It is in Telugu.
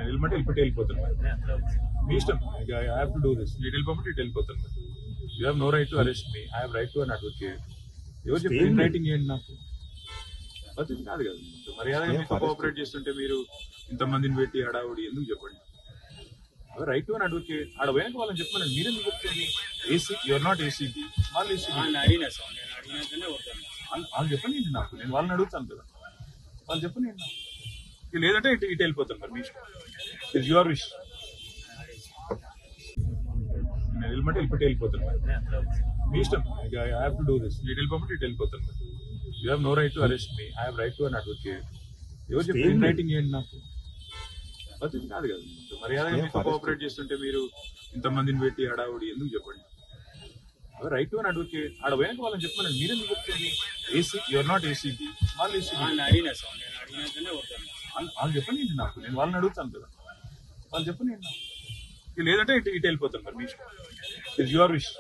వెళ్ళమంటే వెళ్ళిపోతాను మరి మీ ఇష్టం. I have to do this. ఇటు వెళ్ళిపోమంటే ఇటు వెళ్ళిపోతాను మరి. You have no right to arrest me. I have right to an advocate. ఎవరు చెప్పి రైటింగ్ ఏంటి నాకు పద్ధతి కాదు కదా. మర్యాదగా మీతో కోఆపరేట్ చేస్తుంటే మీరు ఇంతమందిని పెట్టి హడావుడి ఎందుకు చెప్పండి. రైట్ టు అని అడ్వకేట్ ఆడ పోయాక వాళ్ళని చెప్పమని మీరెందుకు చెప్తుంది. ఏసీ యువర్ నాట్ ఏసీబీ వాళ్ళు ఏసీబీ వాళ్ళు చెప్పండి నాకు. నేను వాళ్ళని అడుగుతాను కదా, వాళ్ళు చెప్పండి నాకు. లేదంటే ఇటు వెళ్ళిపోతాను మరి మీ ఇష్టం. It's your wish. నేను వెళ్ళమంటే వెళ్ళిపోతాను మరి మీ ఇష్టం. I have to do this. ఇటు వెళ్ళిపోమంటే ఇటు వెళ్ళిపోతాను మరి. You have no right to arrest me. I have right to an advocate. ఎవరు చెప్పి రైటింగ్ ఏంటి నాకు పద్ధతి కాదు కదా. మర్యాదగా మీతో కోఆపరేట్ చేస్తుంటే మీరు ఇంతమందిని పెట్టి హడావుడి ఎందుకు చెప్పండి. రైట్ టు అన్ అడ్వకేట్ ఆడ పోయాక వాళ్ళని చెప్పమని మీరెందుకు చెప్తుంది. ఏసీ యువర్ నాట్ ఏసీబీ వాళ్ళు ఏసీబీ వాళ్ళు చెప్పండి నాకు. నేను వాళ్ళని అడుగుతాను కదా, వాళ్ళు చెప్పండి నాకు. లేదంటే ఇటు వెళ్ళిపోతాను మరి మీ ఇష్టం. It's your wish.